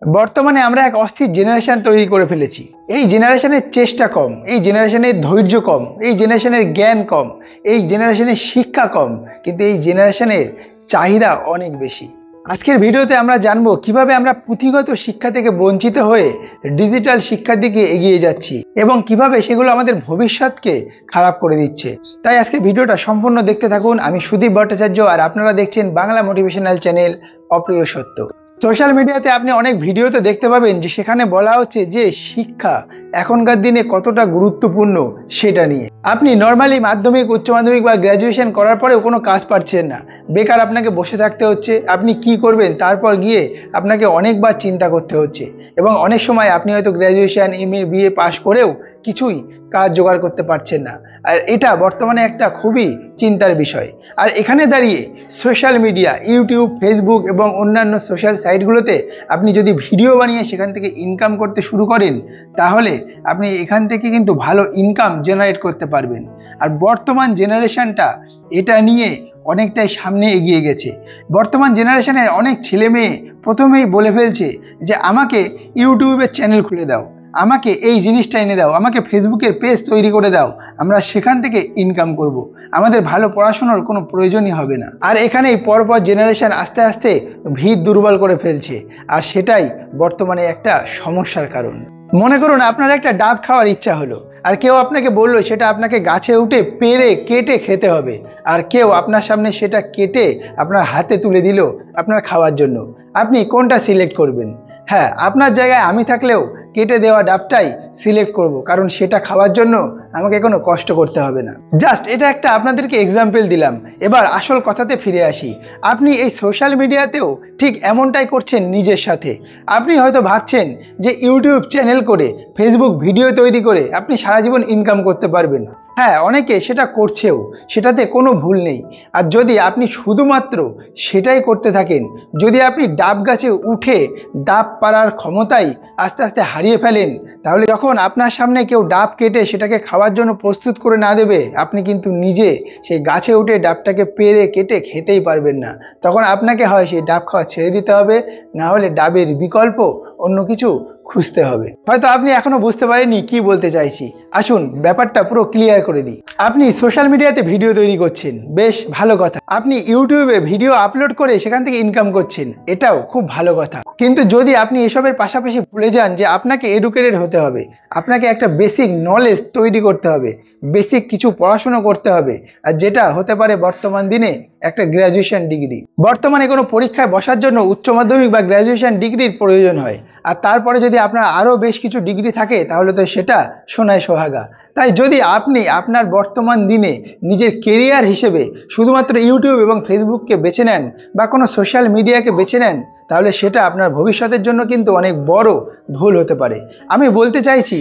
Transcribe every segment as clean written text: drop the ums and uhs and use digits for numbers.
বর্তমানে আমরা এক অস্থির জেনারেশন তৈরি করে ফেলেছি। এই জেনারেশনের চেষ্টা কম, এই জেনারেশনের ধৈর্য কম, এই জেনারেশনের জ্ঞান কম, এই জেনারেশনের শিক্ষা কম, কিন্তু এই জেনারেশনের চাহিদা অনেক বেশি। আজকের ভিডিওতে আমরা জানবো কিভাবে আমরা পুঁথিগত শিক্ষা থেকে বঞ্চিত হয়ে ডিজিটাল শিক্ষার দিকে এগিয়ে যাচ্ছি এবং কিভাবে সেগুলো আমাদের ভবিষ্যৎকে খারাপ করে দিচ্ছে। তাই আজকে ভিডিওটা সম্পূর্ণ দেখতে থাকুন। আমি সুদীপ ভট্টাচার্য আর আপনারা দেখছেন বাংলা মোটিভেশনাল চ্যানেল অপ্রিয় সত্য। সোশ্যাল মিডিয়াতে আপনি অনেক ভিডিওতে দেখতে পাবেন যে সেখানে বলা হচ্ছে যে শিক্ষা এখনকার দিনে কতটা গুরুত্বপূর্ণ সেটা নিয়ে। আপনি নর্মালি মাধ্যমিক, উচ্চ মাধ্যমিক বা গ্র্যাজুয়েশন করার পরেও কোনো কাজ পাচ্ছেন না, বেকার আপনাকে বসে থাকতে হচ্ছে। আপনি কি করবেন তারপর গিয়ে আপনাকে অনেকবার চিন্তা করতে হচ্ছে এবং অনেক সময় আপনি হয়তো গ্র্যাজুয়েশন, এমএ, বিএ পাশ করেও কিছুই কাজ জোগাড় করতে পারছেন না। আর এটা বর্তমানে একটা খুবই চিন্তার বিষয়। আর এখানে দাঁড়িয়ে সোশ্যাল মিডিয়া, ইউটিউব, ফেসবুক এবং অন্যান্য সোশ্যাল সাইটগুলোতে আপনি যদি ভিডিও বানিয়ে সেখান থেকে ইনকাম করতে শুরু করেন, তাহলে আপনি এখান থেকে কিন্তু ভালো ইনকাম জেনারেট করতে পারবেন। আর বর্তমান জেনারেশনটা এটা নিয়ে অনেকটাই সামনে এগিয়ে গেছে। বর্তমান জেনারেশনের অনেক ছেলে মেয়ে প্রথমেই বলে ফেলছে যে আমাকে ইউটিউবের চ্যানেল খুলে দাও, আমাকে এই জিনিসটা এনে দাও, আমাকে ফেসবুকের পেজ তৈরি করে দাও, আমরা সেখান থেকে ইনকাম করব, আমাদের ভালো পড়াশোনার কোনো প্রয়োজনই হবে না। আর এখানেই পরপর জেনারেশন আস্তে আস্তে ভিত দুর্বল করে ফেলছে, আর সেটাই বর্তমানে একটা সমস্যার কারণ। মনে করুন আপনার একটা ডাব খাওয়ার ইচ্ছা হলো, আর কেউ আপনাকে বললো সেটা আপনাকে গাছে উঠে পেড়ে কেটে খেতে হবে, আর কেউ আপনার সামনে সেটা কেটে আপনার হাতে তুলে দিল আপনার খাওয়ার জন্য। আপনি কোনটা সিলেক্ট করবেন? হ্যাঁ, আপনার জায়গায় আমি থাকলেও কেটে দেওয়া ডাবটাই সিলেক্ট করব, কারণ সেটা খাওয়ার জন্য আমাকে কোনো কষ্ট করতে হবে না। জাস্ট এটা একটা আপনাদেরকে এক্সাম্পল দিলাম। এবার আসল কথাতে ফিরে আসি। আপনি এই সোশ্যাল মিডিয়াতেও ঠিক এমনটাই করছেন নিজের সাথে। আপনি হয়তো ভাবছেন যে ইউটিউব চ্যানেল করে, ফেসবুক ভিডিও তৈরি করে আপনি সারা জীবন ইনকাম করতে পারবেন। হ্যাঁ, অনেকে সেটা করছেও, সেটাতে কোনো ভুল নেই। আর যদি আপনি শুধুমাত্র সেটাই করতে থাকেন, যদি আপনি ডাব গাছে উঠে ডাব পাড়ার ক্ষমতাই আস্তে আস্তে হারিয়ে ফেলেন, তাহলে যখন আপনার সামনে কেউ ডাব কেটে সেটাকে খাওয়ার জন্য প্রস্তুত করে না দেবে, আপনি কিন্তু নিজে সেই গাছে উঠে ডাবটাকে পেড়ে কেটে খেতেই পারবেন না। তখন আপনাকে হয় সেই ডাব খাওয়া ছেড়ে দিতে হবে, না হলে ডাবের বিকল্প অন্য কিছু খুঁজতে হবে। হয়তো আপনি এখনো বুঝতে পারেননি কি বলতে চাইছি। আসুন ব্যাপারটা পুরো ক্লিয়ার করে দিই। আপনি সোশ্যাল মিডিয়াতে ভিডিও তৈরি করছেন, বেশ ভালো কথা। আপনি ইউটিউবে ভিডিও আপলোড করে সেখান থেকে ইনকাম করছেন, এটাও খুব ভালো কথা। কিন্তু যদি আপনি এসবের পাশাপাশি ভুলে যান যে আপনাকে এডুকেটেড হতে হবে, আপনাকে একটা বেসিক নলেজ তৈরি করতে হবে, বেসিক কিছু পড়াশোনা করতে হবে, আর যেটা হতে পারে বর্তমান দিনে একটা গ্র্যাজুয়েশন ডিগ্রি। বর্তমানে কোনো পরীক্ষায় বসার জন্য উচ্চ মাধ্যমিক বা গ্র্যাজুয়েশন ডিগ্রির প্রয়োজন হয়, আর তারপরে যদি আপনার আরও বেশ কিছু ডিগ্রি থাকে তাহলে তো সেটা সোনায় সোহাগা। তাই যদি আপনি আপনার বর্তমান দিনে নিজের কেরিয়ার হিসেবে শুধুমাত্র ইউটিউব এবং ফেসবুককে বেছে নেন বা কোনো সোশ্যাল মিডিয়াকে বেছে নেন, তাহলে সেটা আপনার ভবিষ্যতের জন্য কিন্তু অনেক বড় ভুল হতে পারে। আমি বলতে চাইছি,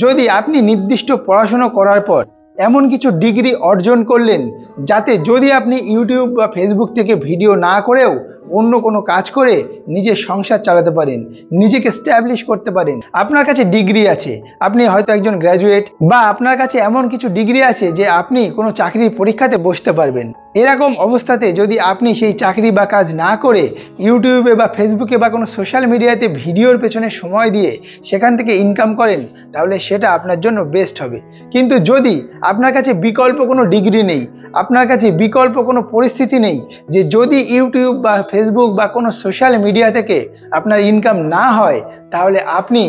যদি আপনি নির্দিষ্ট পড়াশুনো করার পর এমন কিছু ডিগ্রি অর্জন করলেন যাতে যদি আপনি ইউটিউব বা ফেসবুক থেকে ভিডিও না করেও অন্য কোনো কাজ করে নিজের সংসার চালাতে পারেন, নিজেকে স্ট্যাবলিশ করতে পারেন, আপনার কাছে ডিগ্রি আছে, আপনি হয়তো একজন গ্র্যাজুয়েট, বা আপনার কাছে এমন কিছু ডিগ্রি আছে যে আপনি কোনো চাকরির পরীক্ষাতে বসতে পারবেন, এরকম অবস্থাতে যদি আপনি সেই চাকরি বা কাজ না করে ইউটিউবে বা ফেসবুকে বা কোনো সোশ্যাল মিডিয়াতে ভিডিওর পেছনে সময় দিয়ে সেখান থেকে ইনকাম করেন, তাহলে সেটা আপনার জন্য বেস্ট হবে। কিন্তু যদি আপনার কাছে বিকল্প কোনো ডিগ্রি নেই, আপনার কাছে বিকল্প কোনো পরিস্থিতি নেই যে যদি ইউটিউব বা ফেসবুক বা কোনো সোশ্যাল মিডিয়া থেকে আপনার ইনকাম না হয়, তাহলে আপনি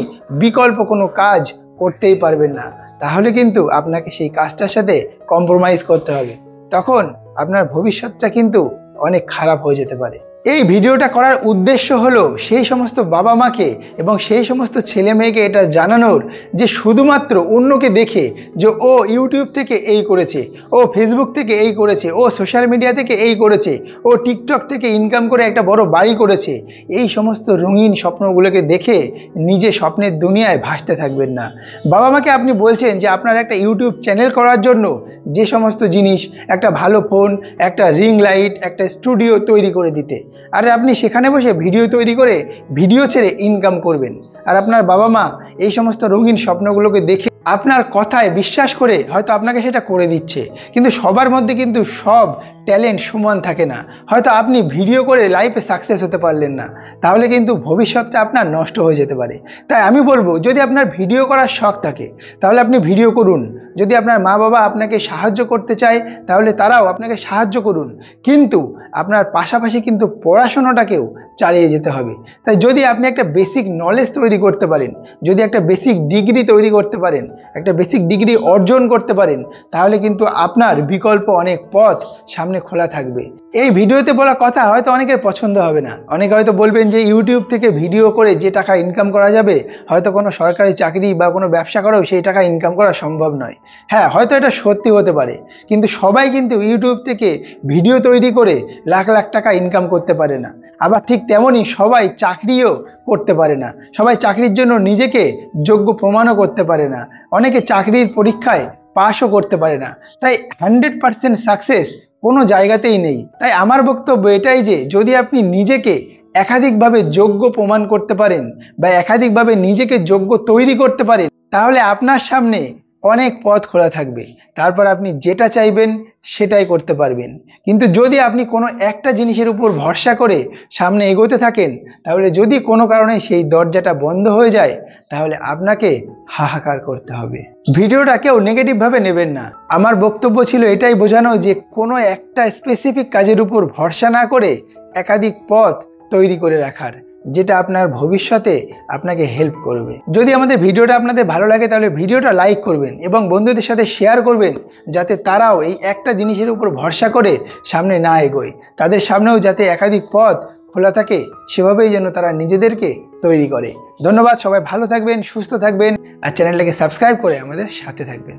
বিকল্প কোনো কাজ করতেই পারবেন না। তাহলে কিন্তু আপনাকে সেই কাজটার সাথে কম্প্রোমাইজ করতে হবে, তখন আপনার ভবিষ্যৎটা কিন্তু অনেক খারাপ হয়ে যেতে পারে। এই ভিডিওটা করার উদ্দেশ্য হলো সেই সমস্ত বাবা মাকে এবং সেই সমস্ত ছেলে মেয়েকে এটা জানানোর যে শুধুমাত্র অন্যকে দেখে যে ও ইউটিউব থেকে এই করেছে, ও ফেসবুক থেকে এই করেছে, ও সোশ্যাল মিডিয়া থেকে এই করেছে, ও টিকটক থেকে ইনকাম করে একটা বড় বাড়ি করেছে, এই সমস্ত রঙিন স্বপ্নগুলোকে দেখে নিজে স্বপ্নের দুনিয়ায় ভাসতে থাকবেন না। বাবা মাকে আপনি বলছেন যে আপনার একটা ইউটিউব চ্যানেল করার জন্য যে সমস্ত জিনিস, একটা ভালো ফোন, একটা রিং লাইট, একটা স্টুডিও তৈরি করে দিতে, আর আপনি সেখানে বসে ভিডিও তৈরি করে ভিডিও ছেড়ে ইনকাম করবেন। আর আপনার বাবা মা এই সমস্ত রঙিন স্বপ্নগুলোকে দেখে আপনার কথায় বিশ্বাস করে হয়তো আপনাকে সেটা করে দিচ্ছে। কিন্তু সবার মধ্যে কিন্তু সব ট্যালেন্ট সমান থাকে না। হয়তো আপনি ভিডিও করে লাইফে সাকসেস হতে পারলেন না, তাহলে কিন্তু ভবিষ্যৎটা আপনার নষ্ট হয়ে যেতে পারে। তাই আমি বলবো, যদি আপনার ভিডিও করার শখ থাকে তাহলে আপনি ভিডিও করুন। যদি আপনার মা বাবা আপনাকে সাহায্য করতে চায় তাহলে তারাও আপনাকে সাহায্য করুন, কিন্তু আপনার পাশাপাশি কিন্তু পড়াশোনাটাকেও চালিয়ে যেতে হবে। তাই যদি আপনি একটা বেসিক নলেজ তৈরি করতে পারেন, যদি একটা বেসিক ডিগ্রি তৈরি করতে পারেন, একটা বেসিক ডিগ্রি অর্জন করতে পারেন, তাহলে কিন্তু আপনার বিকল্প অনেক পথ সামনে খোলা থাকবে। এই ভিডিওতে বলা কথা হয়তো অনেকের পছন্দ হবে না। অনেকে হয়তো বলবেন যে ইউটিউব থেকে ভিডিও করে যে টাকা ইনকাম করা যাবে, হয়তো কোনো সরকারি চাকরি বা কোনো ব্যবসা করেও সেই টাকা ইনকাম করা সম্ভব নয়। হ্যাঁ, হয়তো এটা সত্যি হতে পারে, কিন্তু সবাই কিন্তু ইউটিউব থেকে ভিডিও তৈরি করে লাখ লাখ টাকা ইনকাম করতে পারে না। আবার ঠিক তেমনই সবাই চাকরিও করতে পারে না, সবাই চাকরির জন্য নিজেকে যোগ্য প্রমাণও করতে পারে না, অনেকে চাকরির পরীক্ষায় পাশও করতে পারে না। তাই 100% সাকসেস কোনো জায়গাতেই নেই। তাই আমার বক্তব্য এটাই যে যদি আপনি নিজেকে একাধিকভাবে যোগ্য প্রমাণ করতে পারেন বা একাধিকভাবে নিজেকে যোগ্য তৈরি করতে পারেন, তাহলে আপনার সামনে অনেক পথ খোলা থাকবে। তারপর আপনি যেটা চাইবেন সেটাই করতে পারবেন। কিন্তু যদি আপনি কোনো একটা জিনিসের উপর ভরসা করে সামনে এগোতে থাকেন, তাহলে যদি কোনো কারণে সেই দরজাটা বন্ধ হয়ে যায়, তাহলে আপনাকে হাহাকার করতে হবে। ভিডিওটা কেউ নেগেটিভভাবে নেবেন না। আমার বক্তব্য ছিল এটাই বোঝানো যে কোনো একটা স্পেসিফিক কাজের উপর ভরসা না করে একাধিক পথ তৈরি করে রাখার, যেটা আপনার ভবিষ্যতে আপনাকে হেল্প করবে। যদি আমাদের ভিডিওটা আপনাদের ভালো লাগে তাহলে ভিডিওটা লাইক করবেন এবং বন্ধুদের সাথে শেয়ার করবেন, যাতে তারাও এই একটা জিনিসের উপর ভরসা করে সামনে না এগোয়, তাদের সামনেও যাতে একাধিক পথ খোলা থাকে, সেভাবেই যেন তারা নিজেদেরকে তৈরি করে। ধন্যবাদ, সবাই ভালো থাকবেন, সুস্থ থাকবেন আর চ্যানেলটাকে সাবস্ক্রাইব করে আমাদের সাথে থাকবেন।